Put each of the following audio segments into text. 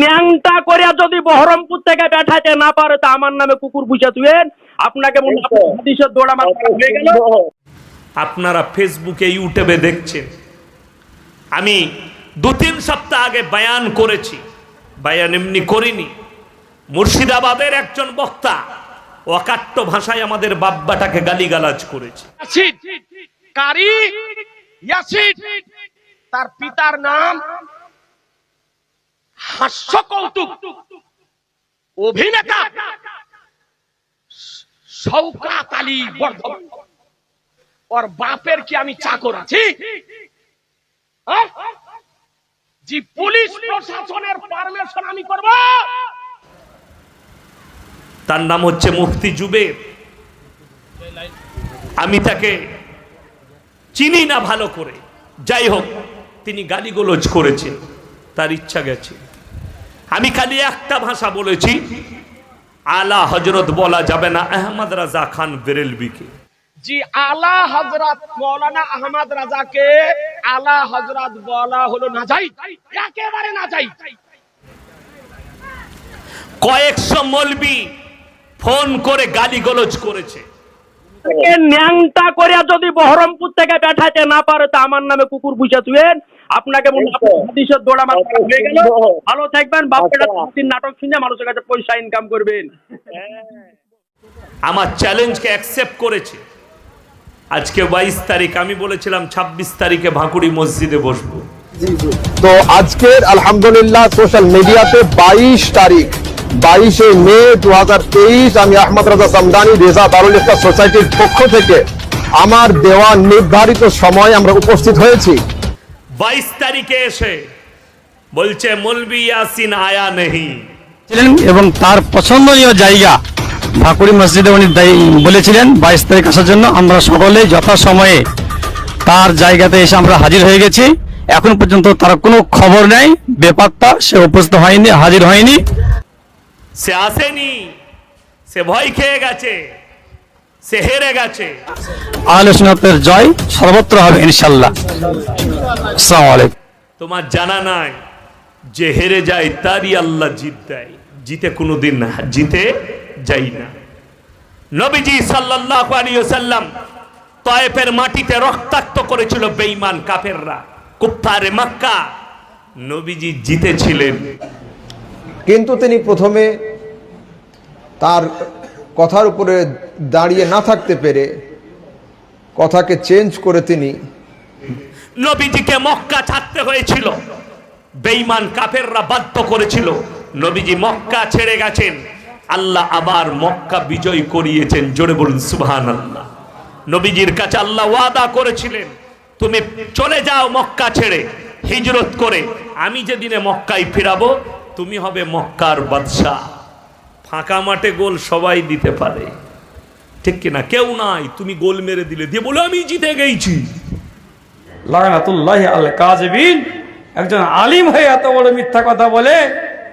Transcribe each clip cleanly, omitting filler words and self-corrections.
ন্যাংটা করে যদি বহরমপুর থেকে পাঠাতে না পারে তা আমার নামে কুকুর বুঝে তুলেন আপনাকে হাদিসের দৌড়া মারা হয়ে গেল। আপনারা ফেসবুকে ইউটিউবে দেখছেন, আমি 2-3 সপ্তাহ আগে বয়ান করেছি, বয়ান এমনি করিনি। মুর্শিদাবাদের একজন বক্তা অকাট্য ভাষায় আমাদের বাব্বাটাকে গালিগালাজ করেছে। তার পিতার নাম হাস্য কৌতুক অভিনেতা শওকত আলী বর্ধমান। ওর বাপের কি আমি চাকর আছি? জি, পুলিশ প্রশাসনের পারমিশন আমি করব। তার নাম হচ্ছে মুফতি জুবের। আমি তাকে চিনি না ভালো করে, যাই হোক তিনি গালিগালাজ করেছেন, তার ইচ্ছা গেছে। আমি খালি একটা ভাষা বলেছি, আলা হযরত বলা যাবে না আহমদ রাজা খান বেরেলভিকে। জি, আলা হযরত মাওলানা আহমদ রাজাকে আলা হযরত বলা হলো নাজায়েজ, একেবারে নাজায়েজ। কয়েকশো মৌলবি ফোন করে গালিগালাজ করেছে। ন্যাংটা করে যদি বহরমপুর থেকে পাঠাতে না পারে তা আমার নামে কুকুর বুঝে তুলেন আপনাকে হাদিসের দৌড়া মারা হয়ে গেল। ভালো থাকবেন, বাপেরা নাটক শুনে মানুষের কাছে পয়সা ইনকাম করবেন। আমার চ্যালেঞ্জকে অ্যাকসেপ্ট করেছে। আজকে 22 তারিখ, আমি বলেছিলাম 26 তারিখে ভাকুড়ি মসজিদে বসবো। তো আজকের আলহামদুলিল্লাহ সোশ্যাল মিডিয়াতে 22 তারিখ 22 মে 2023 আমি আহমদ রাজা সামদানি রেজা দারুল ইফতা সোসাইটির পক্ষ থেকে আমার দেওয়া নির্ধারিত সময় আমরা উপস্থিত হয়েছি। 22 তারিখে এসে বলছে মৌলবি ইয়াসিন আয়া নেই, এবং তার পছন্দনীয় জায়গা ভাকুড়ি মসজিদে উনি বলেছিলেন 22 তারিখ আসার জন্য। আমরা সকলে যথাসময়ে তার জায়গাতে এসে আমরা হাজির হয়ে গেছি। এখন পর্যন্ত তার কোনো খবর নেই, বেপাত্তা, সে উপস্থিত হয়নি, হাজির হয়নি, সে আসেনি, সে ভয় খেয়ে গেছে, সে হেরে গেছে। আহলে সুন্নাতের জয় সর্বত্র হবে ইনশাআল্লাহ। আসসালামু আলাইকুম। তোমার জানা নাই যে হেরে যায় তারই আল্লাহ জিত দেয়, জিতে কোনোদিন না, জিতে যাই না। নবীজি সাল্লাল্লাহু আলাইহি ওয়াসাল্লাম তায়েফের মাটিতে রক্তাক্ত করেছিল বেঈমান কাফেররা, কুফফারে মক্কা। নবীজি জিতেছিলেন, কিন্তু তিনি প্রথমে তার কথার উপরে দাঁড়িয়ে না থাকতে পেরে কথাকে চেঞ্জ করে তিনি নবীজিকে মক্কা ছাড়তে হয়েছিল। বেঈমান কাফেররা বাধ্য করেছিল, নবীজি মক্কা ছেড়ে গেছেন। আল্লাহ আবার মক্কা বিজয় করিয়েছেন, জোরে বলুন সুবহানাল্লাহ। নবীজির কাছে আল্লাহ ওয়াদা করেছিলেন, তুমি চলে যাও মক্কা ছেড়ে হিজরত করে, আমি যেদিনে মক্কায় ফিরাবো তুমি হবে মক্কার বাদশাহ। ফাঁকা মাঠে গোল সবাই দিতে পারে, ঠিক কিনা? কেউ নাই, তুমি গোল মেরে দিলে দিয়ে বলে আমি জিতে গেছি। লানাতুল্লাহি আল কাযিবিন। একজন আলিম হয়ে এত বড় মিথ্যা কথা বলে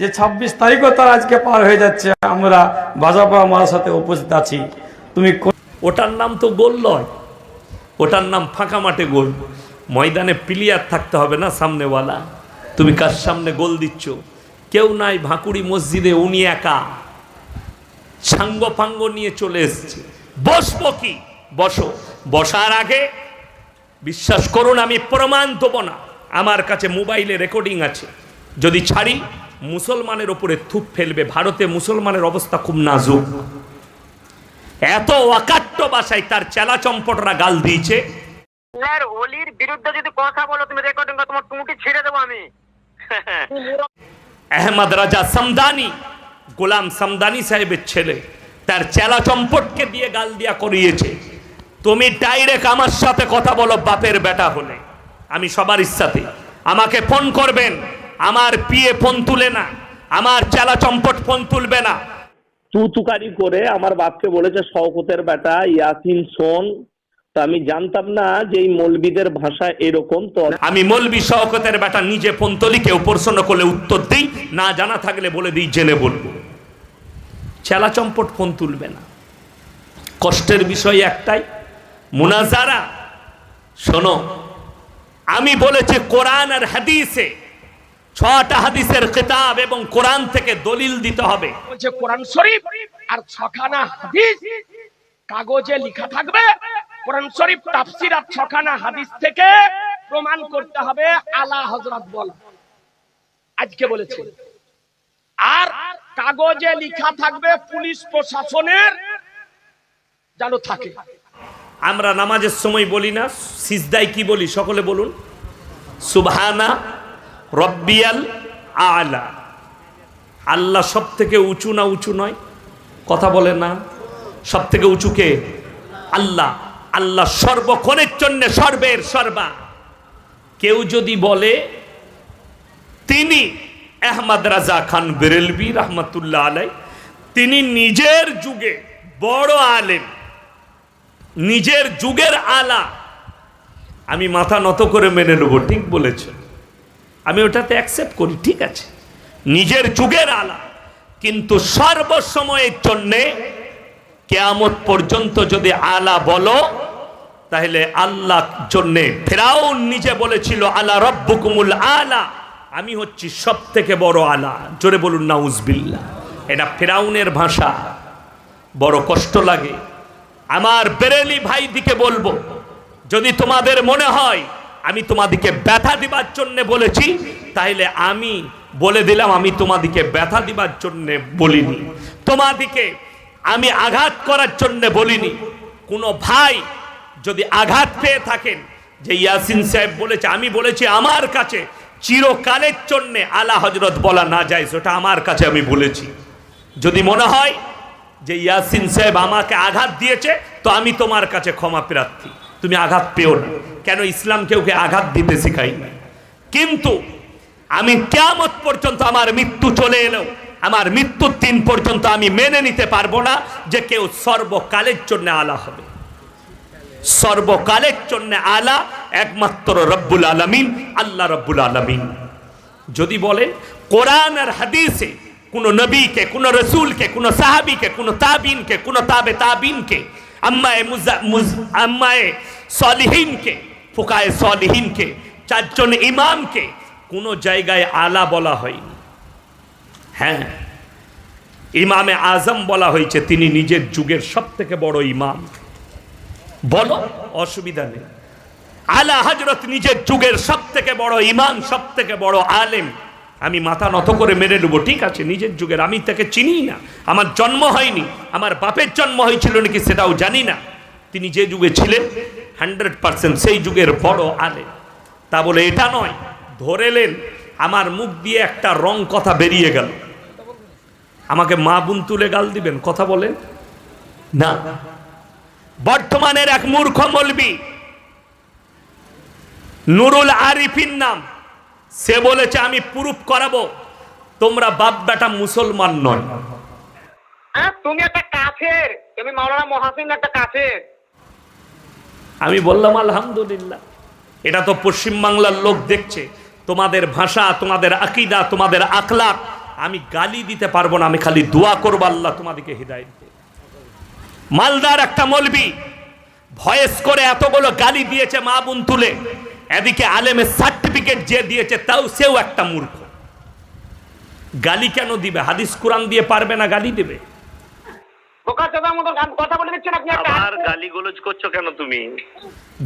যে 26 তারিখও তার আজকে পার হয়ে যাচ্ছে, আমরা বাজাপা আমার সাথে উপস্থিত আছি। তুমি ওটার নাম তো গোল নয়, ওটার নাম ফাঁকা মাঠে গোল। ময়দানে প্লেয়ার থাকতে হবে না সামনেওয়ালা। তুমি কার সামনে গোল দিচ্ছ? কেউ নাই ভাকুড়ি মসজিদে, উনি একা সাঙ্গ ফাঙ্গ নিয়ে চলে এসছে। বসবো কি? বসো। বসার আগে বিশ্বাস করুন আমি প্রমাণ দেবো না, আমার কাছে মোবাইলে রেকর্ডিং আছে। যদি ছাড়ি মুসলমানের ওপরে থুপ ফেলবে। ভারতে মুসলমানের অবস্থা খুব নাজুক। এত অকাট্য ভাষায় তার চেলা চম্পটরা গাল দিয়েছে। ওলির বিরুদ্ধে যদি কথা বলো তুমি রেকর্ডিং করে তোমার টুটি ছিঁড়ে দেবো আমি। আহমদ রাজা সামদানি, গোলাম সামদানি সাহেবের ছেলে, তার চেলা চম্পটকে দিয়ে গাল দিয়া করিয়েছে। তুমি ডাইরেক্ট আমার সাথে কথা বলো বাপের বেটা হলে, আমি সবার ইচ্ছাতে। আমাকে ফোন করবেন, আমার পিএ ফোন তুলে না, আমার চেলা চম্পট ফোন তুলবে না। তুকারি করে আমার বাপকে বলেছে শওকতের বেটা ইয়াসিন শোন। তো আমি জানতাম না যে এই মৌলবীদের ভাষা এরকম। তো আমি মৌলবি শওকতের বেটা নিজে ফোন তুলি, কেউ প্রশ্ন করলে উত্তর দিই, না জানা থাকলে বলে দিই, জেনে বলবো। চেলা চম্পট ফোন তুলবে না। কষ্টের বিষয় একটাই, মুনাজারা। শোনো, আমি বলেছি কোরআন আর হাদিসে 6টা হাদিসের কিতাব এবং কোরআন থেকে দলিল দিতে হবে। বলছে কোরআন শরীফ আর 6খানা হাদিস কাগজে লেখা থাকবে। কোরআন শরীফ তাফসীর আর 6খানা হাদিস থেকে প্রমাণ করতে হবে আলা হযরত বলা, আজকে বলেছে। আর কাগজে লেখা থাকবে পুলিশ প্রশাসনের যেন থাকে। আমরা নামাজের সময় বলি না, সিজদায় কি বলি? সকলে বলুন, সুবহানা রব্বিয়াল আলা। আল্লাহ সব থেকে উঁচু না উঁচু নয়? কথা বলে না? সব থেকে উঁচু কে? আল্লাহ। আল্লাহ সর্বক্ষণের জন্য সর্বের সর্বা। কেউ যদি বলে তিনি আহমদ রাজা খান বেরেলভী রহমতুল্লাহ আলাই, তিনি নিজের যুগে বড় আলেম, নিজের যুগের আলা, আমি মাথা নত করে মেনে নেব, ঠিক বলেছ, আমি ওটাতে অ্যাকসেপ্ট করি, ঠিক আছে, নিজের যুগের আলা। কিন্তু সর্বসময়ের জন্যে কিয়ামত পর্যন্ত যদি আলা বলো, তাহলে আল্লাহর জন্যে ফিরাউন নিজে বলেছিল আলা রব্বুকুমুল আলা, আমি হচ্ছি সব থেকে বড় আলা। জোরে বলুন নাউজুবিল্লাহ। এটা ফিরাউনের ভাষা, বড় কষ্ট লাগে। আমার বেরেলি ভাই দিকে বলবো, যদি তোমাদের মনে হয় আমি তোমাদিকে ব্যথা দিবার জন্য বলেছি, তাহলে আমি বলে দিলাম আমি তোমাদিকে ব্যথা দিবার জন্য বলিনি, তোমাদিকে আমি আঘাত করার জন্য বলিনি। কোনো ভাই যদি আঘাত পেয়ে থাকেন যে ইয়াসিন সাহেব বলেছে, আমি বলেছি আমার কাছে চিরকালের জন্য আলা হযরত বলা না যায়, সেটা আমার কাছে আমি বলেছি। যদি মনে হয় যে ইয়াসিন সাহেব আমাকে আঘাত দিয়েছে, তো আমি তোমার কাছে ক্ষমা প্রার্থী, তুমি আঘাত পেও না। কেন? ইসলাম কেউকে আঘাত দিতে শেখাই না। কিন্তু আমি কিয়ামত পর্যন্ত, আমার মৃত্যু চলে এলেও, আমার মৃত্যুর দিন পর্যন্ত আমি মেনে নিতে পারবো না যে কেউ সর্বকালের জন্য আলা হবে। সর্বকালের জন্য আলা একমাত্র রব্বুল আলামিন, আল্লাহ রব্বুল আলামিন। যদি বলেন কোরআন আর হাদিসে কোন নবীকে, কোন রসুলকে, কোন সাহাবীকে, কোন তাবিনকে, কোন তাবে তাবিনকে, আম্মায়ে সলিহিনকে, ফুকায়ে সলিহিনকে, 4 জন ইমামকে কোন জায়গায় আলা বলা হয়নি। হ্যাঁ, ইমামে আজম বলা হয়েছে, তিনি নিজের যুগের সব থেকে বড় ইমাম। বলো, অসুবিধা নেই। আলা হযরত নিজের যুগের সব থেকে বড় ইমাম, সব থেকে বড় আলেম, আমি মাথা নত করে মেনে নেবো, ঠিক আছে, নিজের যুগের। আমি তাকে চিনি না, আমার জন্ম হয়নি, আমার বাপের জন্ম হয়েছিল নাকি সেটাও জানি না। তিনি যে যুগে ছিলেন 100% সেই যুগের বড় আলেম। তা বলে এটা নয় ধরেলেন আমার মুখ দিয়ে একটা রং কথা বেরিয়ে গেল, আমাকে মা বোন তুলে গাল দিবেন? কথা বলেন না। বর্তমানের এক মূর্খ মৌলবি, নুরুল আরিফিন নাম, সে বলেছে আমি প্রুফ করাবো তোমরা বাপ বেটা মুসলমান নয়। তুমি একটা কাফের, তুমি মাওলানা মহাসিন একটা কাফের। আমি বললাম আলহামদুলিল্লাহ, এটা তো পশ্চিম বাংলার লোক দেখছে, তোমাদের ভাষা, তোমাদের আকীদা, তোমাদের আখলাক আমি গালি দিতে পারবো না, আমি খালি দোয়া করবো আল্লাহ তোমাদেরকে হিদায়াত দেয়। মালদার একটা মৌলবি ভয়েস করে এতগুলো গালি দিয়েছে মা বোন তুলে, এদিকে আলেমের সার্টিফিকেট যে দিয়েছে তাও সেও একটা মূর্খ। গালি কেন দিবে? হাদিস কোরআন দিয়ে পারবে না, গালি দেবে? বোকাচোদার মতো কথা বলে দিচ্ছেন আপনি। আর গালিগালাজ করছো কেন তুমি?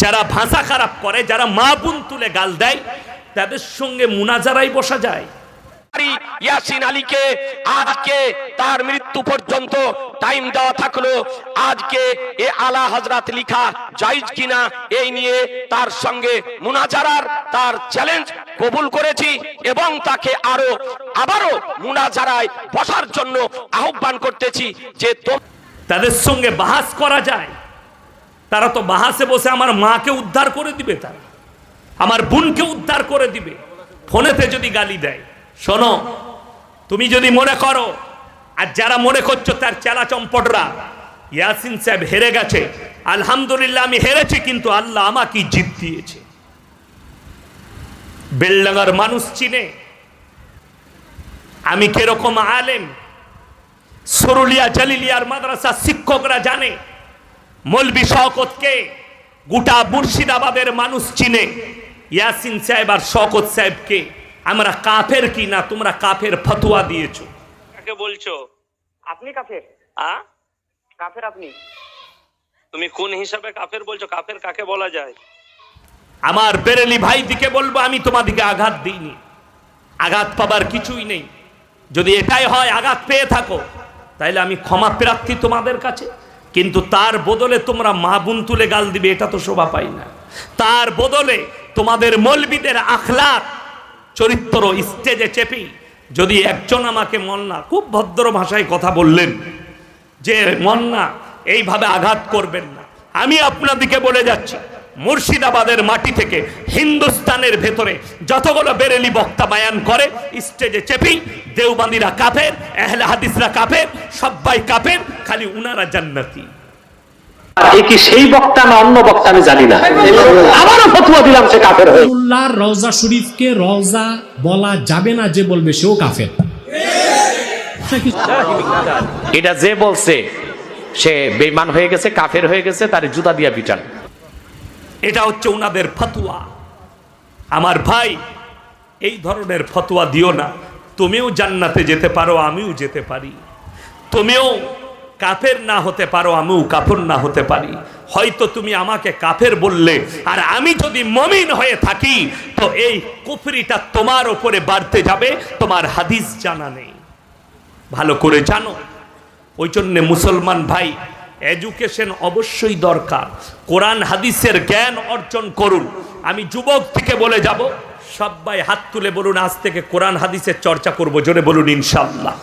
যারা ভাষা খারাপ করে, যারা মা বোন তুলে গাল দেয়, তাদের সঙ্গে মুনাজারাই বসা যায়। ইয়াসিন আলীকে আজকে তার মৃত্যু পর্যন্ত টাইম দেওয়া থাকলো, আজকে এ আলা হযরত লিখা জায়েজ কিনা এই নিয়ে তার সঙ্গে মুনাজারার তার চ্যালেঞ্জ কবুল করেছি এবং তাকে আবারও মুনাজারায় বসার জন্য আহ্বান করতেছি যে তাদের সঙ্গে বাহাস করা যায়। তারা তো বাহাসে বসে আমার মাকে উদ্ধার করে দিবে, তারা আমার বোনকে উদ্ধার করে দিবে ফোনেতে যদি গালি দেয়। শোনো, তুমি যদি মনে করো, আর যারা মনে করছো তার চেলা চম্পটরা, ইয়াসিন সাহেব হেরে গেছে, আলহামদুলিল্লাহ আমি হেরেছি, কিন্তু আল্লাহ আমাকে জিত দিয়েছে। বেলডাঙ্গার মানুষ চিনে আমি কিরকম আলেম, সরুলিয়া জালিলিয়ার মাদ্রাসা শিক্ষকরা জানে, মৌলবি শওকতকে গোটা মুর্শিদাবাদের মানুষ চিনে, ইয়াসিন সাহেব আর শওকত সাহেবকে আমরা কাফের কি না, তোমরা কাফের ফতোয়া দিয়েছো। কাকে বলছো? আপনি কাফের? কাফের আপনি? তুমি কোন হিসাবে কাফের বলছো? কাফের কাকে বলা যায়? আমার বেরেলি ভাই দিকে বলবো, আমি তোমাদিকে আঘাত দিইনি, আঘাত পাবার কিছুই নেই। যদি এটাই হয় আঘাত পেয়ে থাকো তাহলে আমি ক্ষমা প্রার্থী তোমাদের কাছে, কিন্তু তার বদলে তোমরা মা বোন তুলে গাল দিবে, এটা তো শোভা পাই না। তার বদলে তোমাদের মৌলবীদের আখলাক চরিত্র স্টেজে চেপি যদি একজন আমাকে মন্না, খুব ভদ্র ভাষায় কথা বললেন যে মন্না এইভাবে আঘাত করবেন না, আমি আপনাদিকে বলে যাচ্ছি মুর্শিদাবাদের মাটি থেকে হিন্দুস্তানের ভেতরে যতগুলো বেরেলি বক্তা বায়ান করে স্টেজে চেপি দেওবন্দিরা কাফের, আহলে হাদিসরা কাফের, সবাই কাফের, খালি উনারা জান্নাতি। এই কি সেই বক্তা না অন্য বক্তা আমি জানি না, আবারও ফতোয়া দিলাম সে কাফের হয়ে। আল্লাহর রওজা শরীফকে রওজা বলা যাবে না, যে বলবে সেও কাফের। এটা যে বলছে সে বেঈমান হয়ে গেছে, কাফের হয়ে গেছে, তার জুতা দিয়া পিটান। এটা হচ্ছে উনাদের ফতোয়া। আমার ভাই, এই ধরনের ফতোয়া দিও না। তুমিও জান্নাতে যেতে পারো, আমিও যেতে পারি। তুমিও কাফের না হতে পারো, আমিও কাফের না হতে পারি। হয়তো তুমি আমাকে কাফের বললে, আর আমি যদি মুমিন হয়ে থাকি তো এই কুফরিটা তোমার উপরে বাড়তে যাবে, তোমার হাদিস জানা নেই, ভালো করে জানো। ওই জন্যে মুসলমান ভাই, এডুকেশন অবশ্যই দরকার, কোরআন হাদিসের জ্ঞান অর্জন করুন। আমি যুবক থেকে বলে যাব, সবাই হাত তুলে বলুন আজ থেকে কোরআন হাদিসের চর্চা করব, জোরে বলুন ইনশাআল্লাহ।